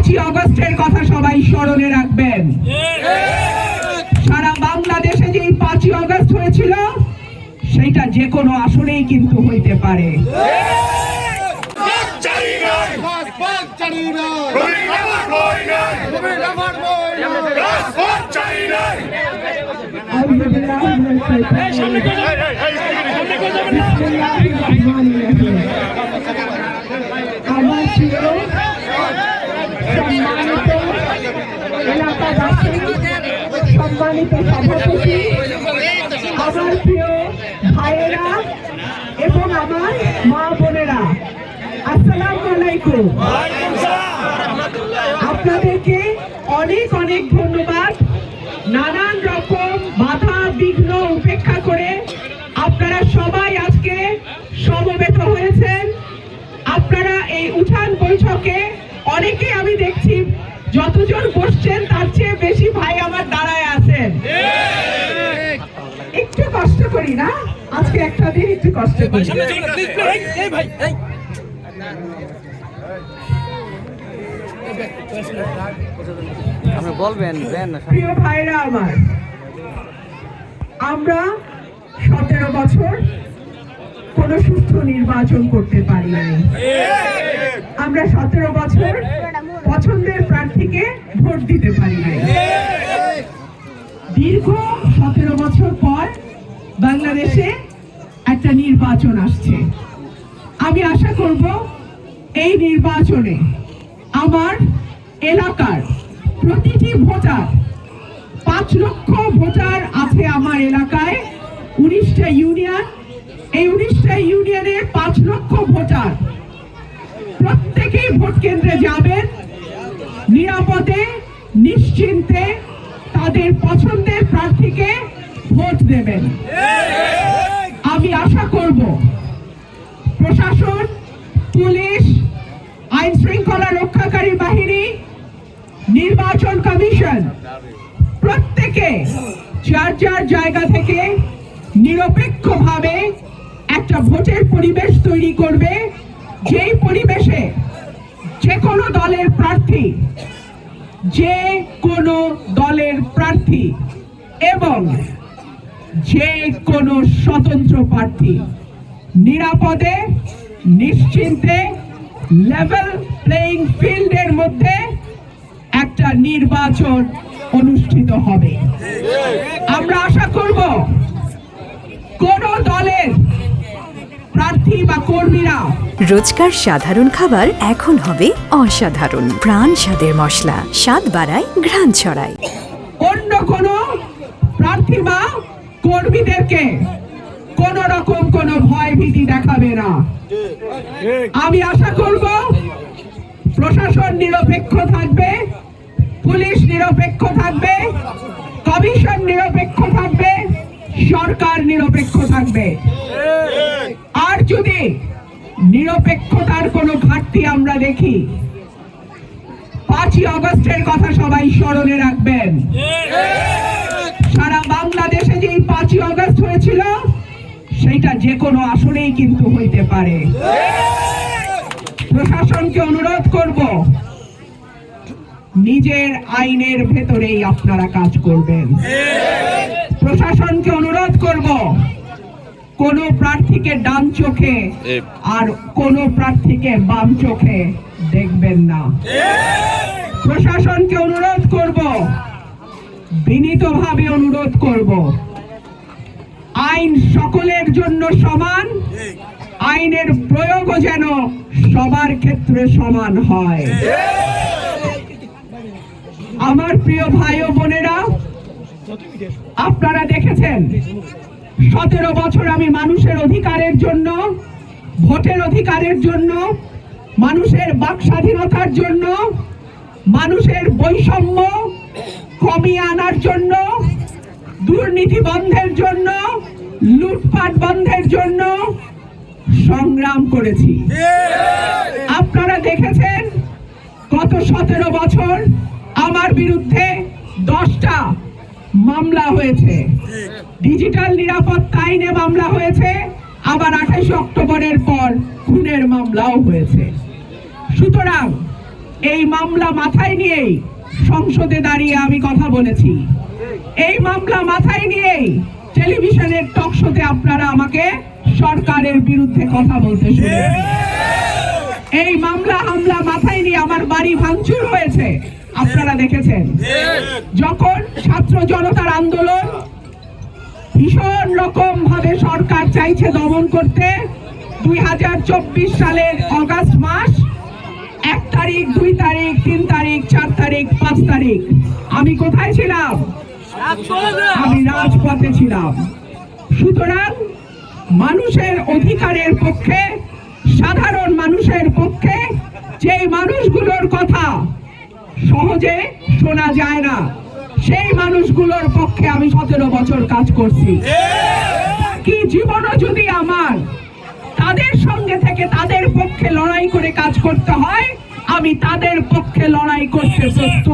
5ই আগস্টের কথা সবাই স্মরণে রাখবেন। সারা বাংলাদেশে যে 5ই আগস্ট হয়েছিল সেটা যে কোনো আসরেই কিন্তু হইতে পারে। সম্মানিত সভাপতি, আমার প্রিয় ভাইয়েরা এবং আমার মা বোনেরা, আসসালামু আলাইকুম। আপনাদেরকে অনেক অনেক ধন্যবাদ। নানান রকম বাধা বিঘ্ন উপেক্ষা করে আপনারা সবাই আজকে সমবেত হয়েছেন। আপনারা এই উঠান বৈঠকে অনেকে আমি দেখছি যতজন বসছেন তার চেয়ে বেশি ভাই আমার দাঁড়ায় আছেন। একটু কষ্ট করি না, আজকে একটা দিন একটু কষ্ট করি। প্রিয় ভাইরা আমার, আমরা 17 বছর কোন সুস্থ নির্বাচন করতে পারি নাই। আমরা 17 বছর পছন্দের প্রার্থীকে ভোট দিতে পারি নাই। দীর্ঘ 17 বছর পর বাংলাদেশে একটা নির্বাচন আসছে। আমি আশা করব এই নির্বাচনে আমার এলাকার প্রতিটি ভোটার, 5 লক্ষ ভোটার আছে আমার এলাকায়, 19টা ইউনিয়ন। এই 19টা ইউনিয়নের 5 লক্ষ ভোটার প্রত্যেকেই ভোট কেন্দ্রে যাবেন, নিরাপদে নিশ্চিন্তে তাদের পছন্দের প্রার্থীকে ভোট দেবেন। আমি আশা করব প্রশাসন, পুলিশ, আইন শৃঙ্খলা রক্ষাকারী বাহিনী, নির্বাচন কমিশন প্রত্যেকে যার যার জায়গা থেকে নিরপেক্ষভাবে একটা ভোটের পরিবেশ তৈরি করবে, যেই পরিবেশে যে কোনো দলের প্রার্থী এবং যে কোনো স্বতন্ত্র প্রার্থী নিরাপদে নিশ্চিন্তে লেভেল প্লেইং ফিল্ডের মধ্যে একটা নির্বাচন অনুষ্ঠিত হবে। আমরা আশা করব কোন দলের প্রার্থী বা কর্মীরা রোজকার সাধারণ খাবার এখন হবে অসাধারণ। প্রাণ স্বাদের মশলা, স্বাদ বাড়ায়, ঘ্রাণ ছড়ায়। অন্য কোন প্রার্থী বা কর্মীদেরকে কোন রকম কোন ভয় ভীতি দেখাবে না। আমি আশা করব প্রশাসন নিরপেক্ষ থাকবে, পুলিশ নিরপেক্ষ থাকবে, কমিশন নিরপেক্ষ থাকবে, সরকার নিরপেক্ষ থাকবে। আর যদি নিরপেক্ষতার কোনো ঘাটতি আমরা দেখি, 5ই আগস্টের কথা সবাই স্মরণে রাখবেন। সারা বাংলাদেশে যে 5ই আগস্ট হয়েছিল সেটা যে কোনো আসরেই কিন্তু হইতে পারে। প্রশাসনকে অনুরোধ করব নিজের আইনের ভেতরেই আপনারা কাজ করবেন। প্রশাসনকে অনুরোধ করব কোন প্রার্থীকে ডান চোখে আর কোন প্রার্থীকে বাম চোখে দেখবেন না। প্রশাসনকে অনুরোধ করব, বিনীতভাবে অনুরোধ করব, আইন সকলের জন্য সমান, আইনের প্রয়োগও যেন সবার ক্ষেত্রে সমান হয়। আমার প্রিয় ভাই ও বোনেরা, আপনারা দেখেছেন 17 বছর আমি মানুষের অধিকারের জন্য, ভোটের অধিকারের জন্য, মানুষের বাক স্বাধীনতার জন্য, মানুষের বৈষম্য কমিয়ে আনার জন্য, দুর্নীতি বন্ধের জন্য, লুটপাট বন্ধের জন্য সংগ্রাম করেছি। আপনারা দেখেছেন গত 17 বছর আমার বিরুদ্ধে 10টা মামলা হয়েছে। ডিজিটাল নিরাপত্তা আইনে মামলা হয়েছে, আবার 28 অক্টোবরের পর খুনের মামলাও হয়েছে। সুতরাং এই মামলা মাথায় নিয়েই সংসদে দাঁড়িয়ে আমি কথা বলেছি। এই মামলা মাথায় নিয়েই টেলিভিশনের টক শোতে আপনারা আমাকে সরকারের বিরুদ্ধে কথা বলতে শুনেছেন। এই মামলা হামলা মাথায় নিয়ে আমার বাড়ি ভাঙচুর হয়েছে, আপনারা দেখেছেন। যখন ছাত্র জনতার আন্দোলন ভীষণ রকম ভাবে সরকার চাইছে দমন করতে, 2024 সালের অগাস্ট মাস 1 তারিখ, 2 তারিখ, 3 তারিখ, 4 তারিখ, 5 তারিখ আমি কোথায় ছিলাম? আমি রাজপথে ছিলাম। সুতরাং মানুষের অধিকারের পক্ষে, সাধারণ মানুষের পক্ষে, যে মানুষগুলোর কথা সহজে শোনা যায় না, সেই মানুষগুলোর পক্ষে আমি 17 বছর কাজ করছি। কি জীবনও যদি আমার তাদের সঙ্গে থেকে তাদের পক্ষে লড়াই করে কাজ করতে হয়, আমি তাদের পক্ষে লড়াই করতে প্রস্তুত।